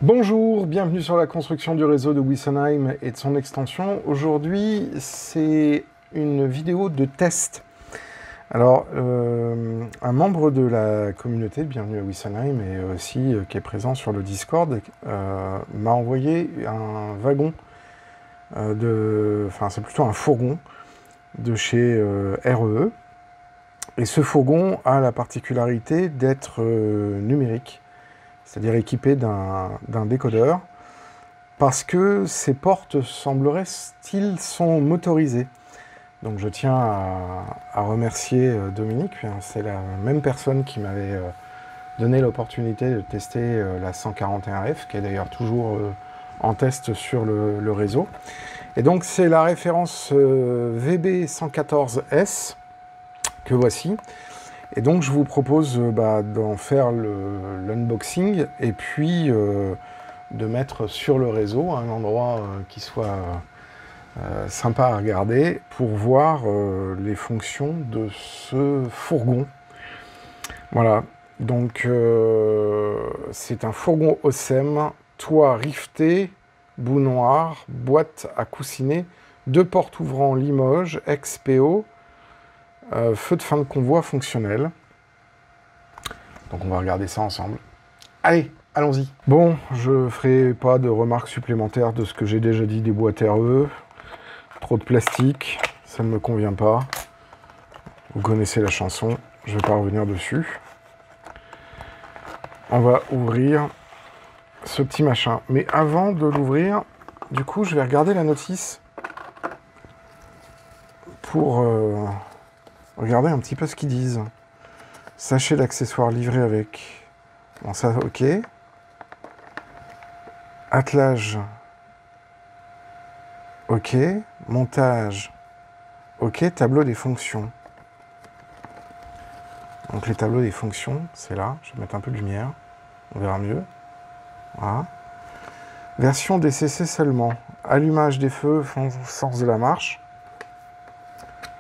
Bonjour, bienvenue sur la construction du réseau de Wissonheim et de son extension. Aujourd'hui, c'est une vidéo de test. Alors, un membre de la communauté, bienvenue à Wissonheim, et aussi qui est présent sur le Discord, m'a envoyé un wagon, enfin c'est plutôt un fourgon de chez REE. Et ce fourgon a la particularité d'être numérique, c'est-à-dire équipé d'un décodeur, parce que ces portes semblerait-il sont motorisées. Donc je tiens à remercier Dominique, c'est la même personne qui m'avait donné l'opportunité de tester la 141F, qui est d'ailleurs toujours en test sur le réseau. Et donc c'est la référence VB114S que voici. Et donc je vous propose d'en faire l'unboxing et puis de mettre sur le réseau un endroit qui soit sympa à regarder pour voir les fonctions de ce fourgon. Voilà, donc c'est un fourgon OSEM, toit rifté, bout noir, boîte à coussinet, 2 portes ouvrant Limoges, XPO, feu de fin de convoi fonctionnel. Donc on va regarder ça ensemble. Allez, allons-y. Bon, je ferai pas de remarques supplémentaires de ce que j'ai déjà dit des boîtes RE. Trop de plastique, ça ne me convient pas. Vous connaissez la chanson, je vais pas revenir dessus. On va ouvrir ce petit machin. Mais avant de l'ouvrir, du coup, je vais regarder la notice pour regarder un petit peu ce qu'ils disent. Sachet d'accessoires livré avec. Bon, ça, ok. Attelage. Ok. Montage. Ok. Tableau des fonctions. Donc les tableaux des fonctions, c'est là. Je vais mettre un peu de lumière. On verra mieux. Voilà. Version DCC seulement. Allumage des feux, force de la marche.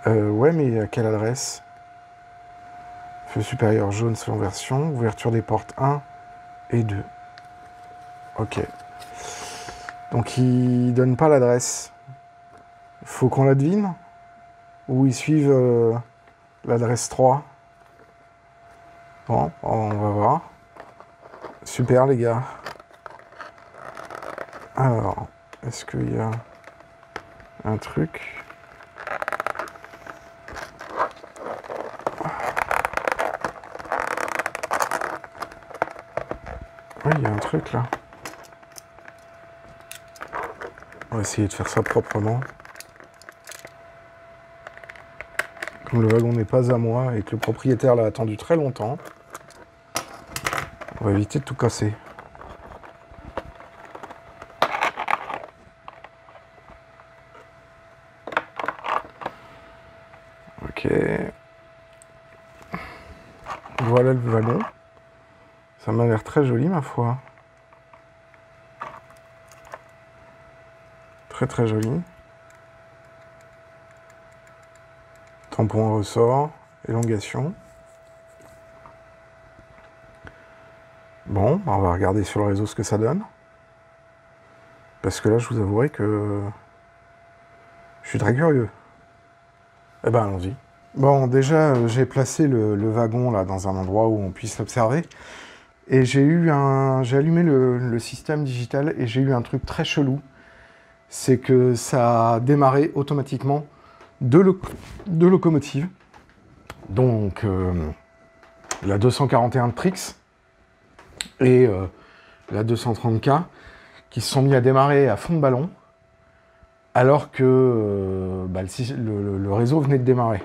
Ouais, mais à quelle adresse? Feu supérieur jaune selon version. Ouverture des portes 1 et 2. Ok. Donc ils donnent pas l'adresse. Faut qu'on la devine? Ou ils suivent l'adresse 3? Bon, on va voir. Super les gars. Alors, est-ce qu'il y a un truc? Oui, il y a un truc là. On va essayer de faire ça proprement. Comme le wagon n'est pas à moi et que le propriétaire l'a attendu très longtemps, on va éviter de tout casser. Ok. Voilà le wagon. Ça m'a l'air très joli, ma foi. Très très joli. Tampon à ressort, élongation. Bon, on va regarder sur le réseau ce que ça donne. Parce que là, je vous avouerai que je suis très curieux. Eh ben, allons-y. Bon, déjà, j'ai placé le wagon là dans un endroit où on puisse l'observer. Et j'ai allumé le système digital et j'ai eu un truc très chelou. C'est que ça a démarré automatiquement deux locomotives. Donc, la 241 de Trix et la 230K qui se sont mis à démarrer à fond de ballon alors que le réseau venait de démarrer.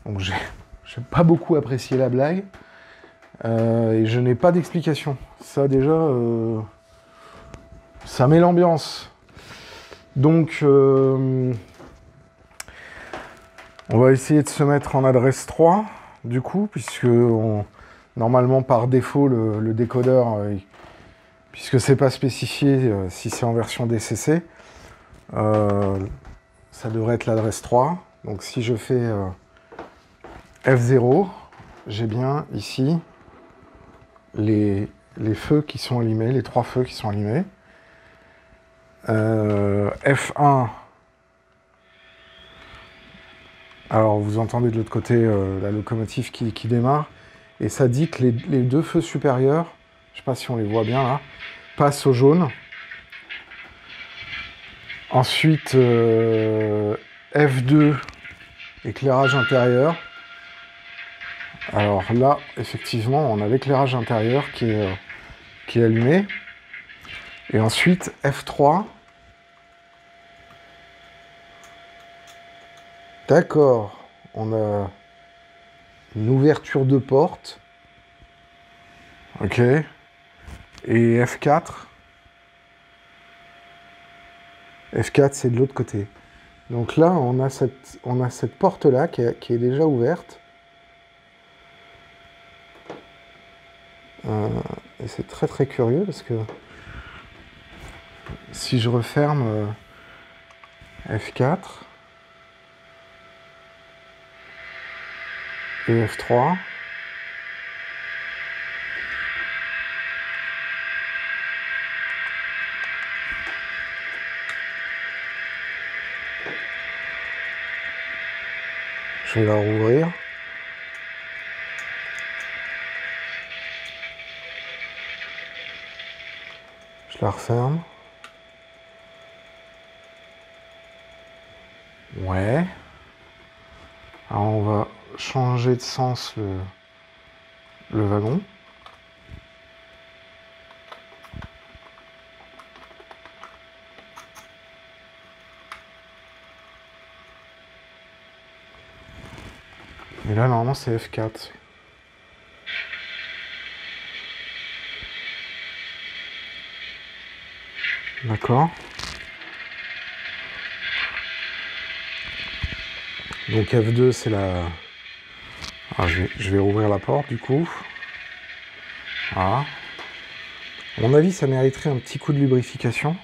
Donc j'ai pas beaucoup apprécié la blague et je n'ai pas d'explication. Ça déjà, ça met l'ambiance. Donc on va essayer de se mettre en adresse 3 du coup, puisque normalement par défaut le décodeur, puisque c'est pas spécifié si c'est en version DCC, ça devrait être l'adresse 3. Donc si je fais F0, j'ai bien ici les les feux qui sont allumés, les 3 feux qui sont allumés. F1. Alors vous entendez de l'autre côté la locomotive qui démarre. Et ça dit que les 2 feux supérieurs, je ne sais pas si on les voit bien là, passent au jaune. Ensuite, F2, éclairage intérieur. Alors là, effectivement, on a l'éclairage intérieur qui est allumé. Et ensuite, F3. D'accord, on a une ouverture de porte. Ok. Et F4. F4, c'est de l'autre côté. Donc là, on a cette porte-là qui est déjà ouverte. Et c'est très très curieux parce que si je referme F4 et F3, je vais la rouvrir. Je la referme. Ouais. Alors on va changer de sens le wagon. Et là, normalement, c'est F4. D'accord. Donc F2, c'est la... Alors, je vais rouvrir la porte, du coup. Voilà. À mon avis, ça mériterait un petit coup de lubrification.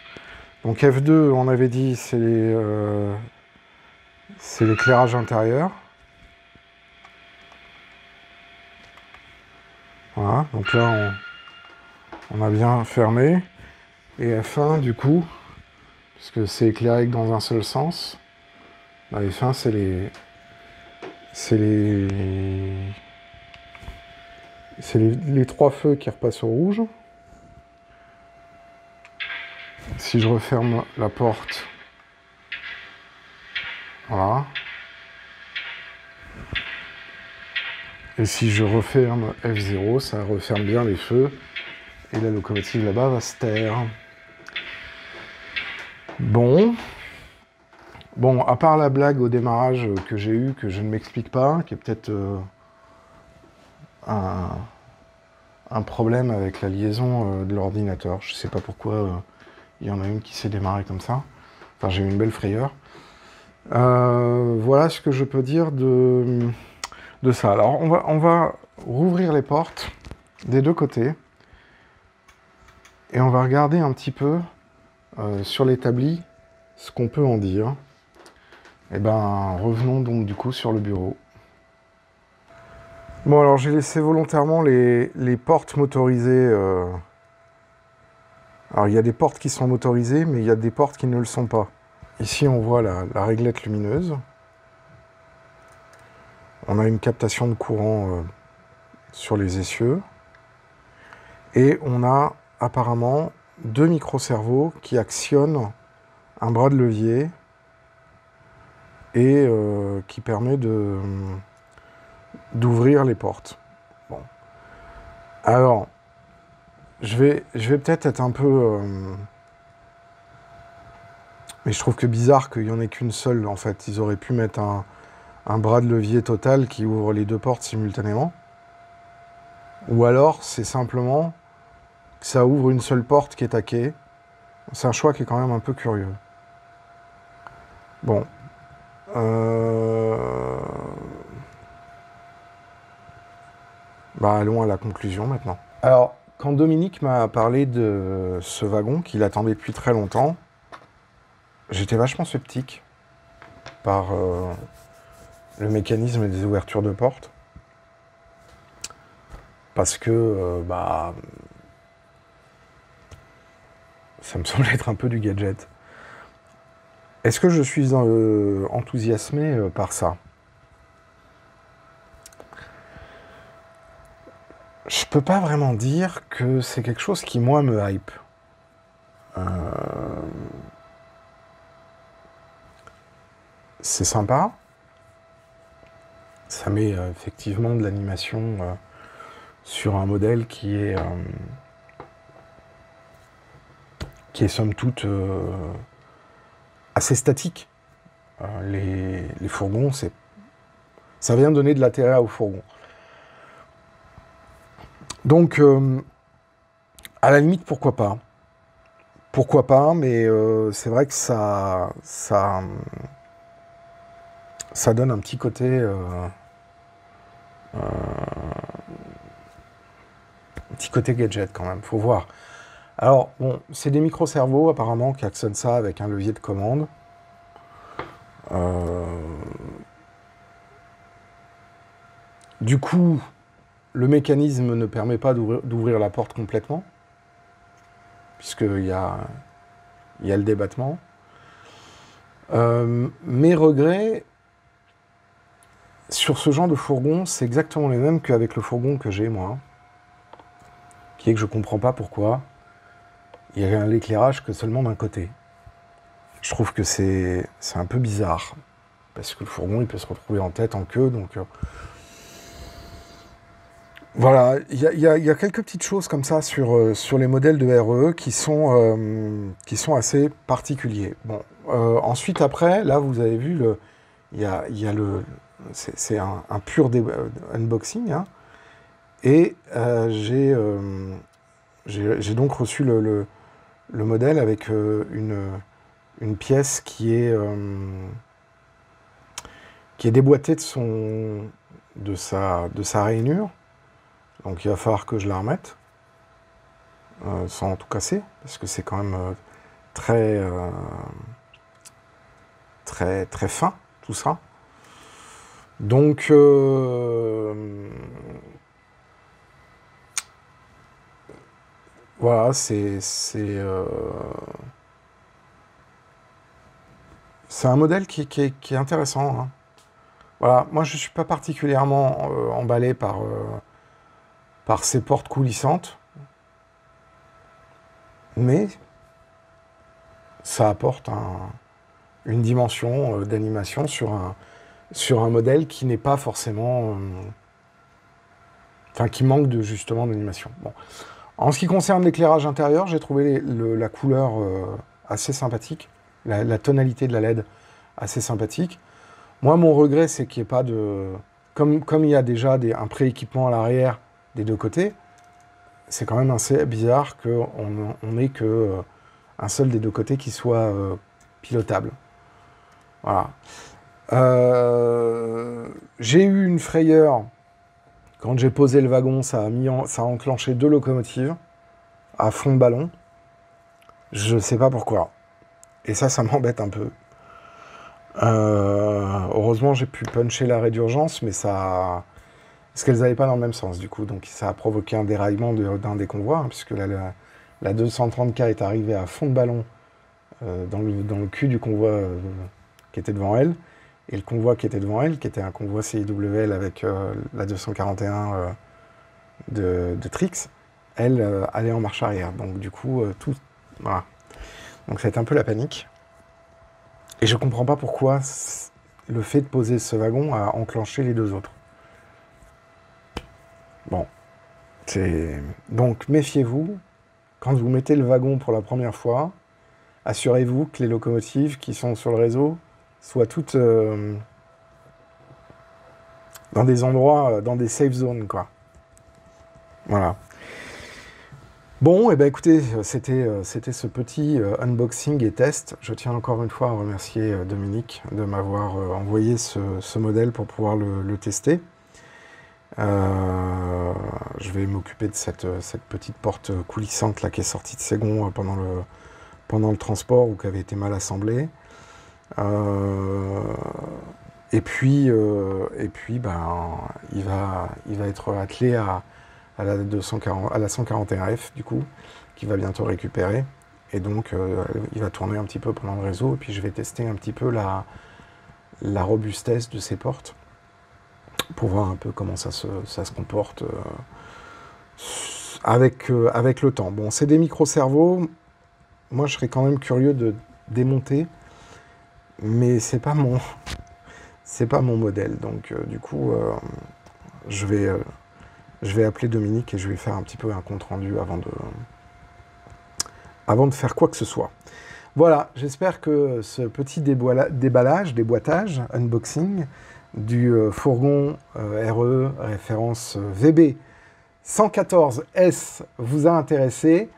Donc F2, on avait dit, c'est l'éclairage intérieur. Voilà, donc là, on a bien fermé. Et F1, du coup, puisque c'est éclairé que dans un seul sens, bah, F1, c'est les 3 feux qui repassent au rouge. Si je referme la porte, voilà. Et si je referme F0, ça referme bien les feux. Et la locomotive là-bas va se taire. Bon, à part la blague au démarrage que j'ai eue, que je ne m'explique pas, qui est peut-être un problème avec la liaison de l'ordinateur. Je ne sais pas pourquoi il y en a une qui s'est démarrée comme ça. Enfin, j'ai eu une belle frayeur. Voilà ce que je peux dire de ça. Alors, on va rouvrir les portes des 2 côtés. Et on va regarder un petit peu sur l'établi ce qu'on peut en dire. Et ben, revenons donc du coup sur le bureau. Bon, alors j'ai laissé volontairement les portes motorisées. Alors il y a des portes qui sont motorisées, mais il y a des portes qui ne le sont pas. Ici, on voit la réglette lumineuse. On a une captation de courant sur les essieux. Et on a apparemment 2 micro-cerveaux qui actionnent un bras de levier et qui permet d'ouvrir les portes. Bon. Alors, je vais peut-être être un peu... mais je trouve que bizarre qu'il n'y en ait qu'une seule, en fait. Ils auraient pu mettre un bras de levier total qui ouvre les 2 portes simultanément. Ou alors, c'est simplement que ça ouvre une seule porte qui est taquée. C'est un choix qui est quand même un peu curieux. Bon. Bah, allons à la conclusion maintenant. Alors, quand Dominique m'a parlé de ce wagon qu'il attendait depuis très longtemps, j'étais vachement sceptique par le mécanisme des ouvertures de portes. Parce que, Ça me semble être un peu du gadget. Est-ce que je suis enthousiasmé par ça? Je peux pas vraiment dire que c'est quelque chose qui, moi, me hype. C'est sympa. Ça met effectivement de l'animation sur un modèle qui est somme toute assez statique. Les fourgons, ça vient donner de l'intérêt aux fourgons. Donc, à la limite, pourquoi pas? Pourquoi pas, mais c'est vrai que ça donne un petit côté... gadget quand même, faut voir. Alors, bon, c'est des micro-cerveaux apparemment qui actionnent ça avec un levier de commande. Du coup, le mécanisme ne permet pas d'ouvrir la porte complètement, puisqu'il y a le débattement. Mes regrets sur ce genre de fourgon, c'est exactement les mêmes qu'avec le fourgon que j'ai, moi, qui est que je comprends pas pourquoi il y a l'éclairage que seulement d'un côté. Je trouve que c'est un peu bizarre, parce que le fourgon, il peut se retrouver en tête, en queue, donc... Voilà, il y a quelques petites choses comme ça sur les modèles de RE qui sont assez particuliers. Bon, ensuite, après, là, vous avez vu, c'est un pur unboxing, hein, et j'ai donc reçu le modèle avec une pièce qui est déboîtée de sa rainure. Donc il va falloir que je la remette, sans tout casser, parce que c'est quand même très fin, tout ça. Donc, voilà, c'est un modèle qui est intéressant, hein. Voilà, moi je ne suis pas particulièrement emballé par ces portes coulissantes, mais ça apporte une dimension d'animation sur un modèle qui n'est pas forcément... qui manque justement d'animation. Bon. En ce qui concerne l'éclairage intérieur, j'ai trouvé la couleur assez sympathique, la tonalité de la LED assez sympathique. Moi, mon regret, c'est qu'il n'y ait pas de... Comme il y a déjà un pré-équipement à l'arrière des deux côtés, c'est quand même assez bizarre qu'on n'ait qu'un seul des deux côtés qui soit pilotable. Voilà. J'ai eu une frayeur quand j'ai posé le wagon, ça a enclenché 2 locomotives à fond de ballon. Je sais pas pourquoi. Et ça m'embête un peu. Heureusement, j'ai pu puncher l'arrêt d'urgence, mais ça... Parce qu'elles n'allaient pas dans le même sens, du coup. Donc ça a provoqué un déraillement d'un des convois, hein, puisque la 230K est arrivée à fond de ballon dans le cul du convoi qui était devant elle. Et le convoi qui était devant elle, qui était un convoi CIWL avec la 241 de Trix, elle allait en marche arrière. Donc du coup, voilà. Donc c'est un peu la panique. Et je comprends pas pourquoi le fait de poser ce wagon a enclenché les deux autres. Bon. Donc méfiez-vous, quand vous mettez le wagon pour la première fois, assurez-vous que les locomotives qui sont sur le réseau soient toutes dans des endroits, dans des safe zones, quoi. Voilà. Bon, et ben écoutez, c'était ce petit unboxing et test. Je tiens encore une fois à remercier Dominique de m'avoir envoyé ce modèle pour pouvoir le tester. Je vais m'occuper de cette petite porte coulissante là qui est sortie de ses gonds pendant le transport ou qui avait été mal assemblée. Et puis ben, il va être attelé à la 141F du coup, qui va bientôt récupérer. Et donc, il va tourner un petit peu pendant le réseau, et puis je vais tester un petit peu la robustesse de ces portes, pour voir un peu comment ça se comporte avec le temps. Bon, c'est des micro-cerveaux. Moi, je serais quand même curieux de démonter, mais c'est pas mon modèle. Donc, du coup, je vais appeler Dominique et je vais faire un petit peu un compte-rendu avant de faire quoi que ce soit. Voilà, j'espère que ce petit déboîtage, unboxing, du fourgon RE référence VB 114S vous a intéressé.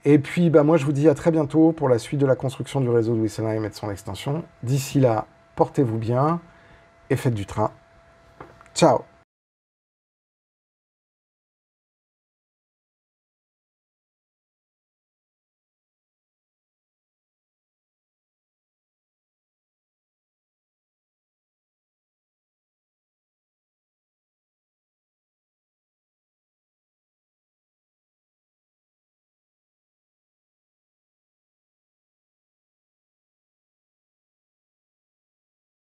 Et puis, bah, moi, je vous dis à très bientôt pour la suite de la construction du réseau de Wessenheim et de son extension. D'ici là, portez-vous bien et faites du train. Ciao!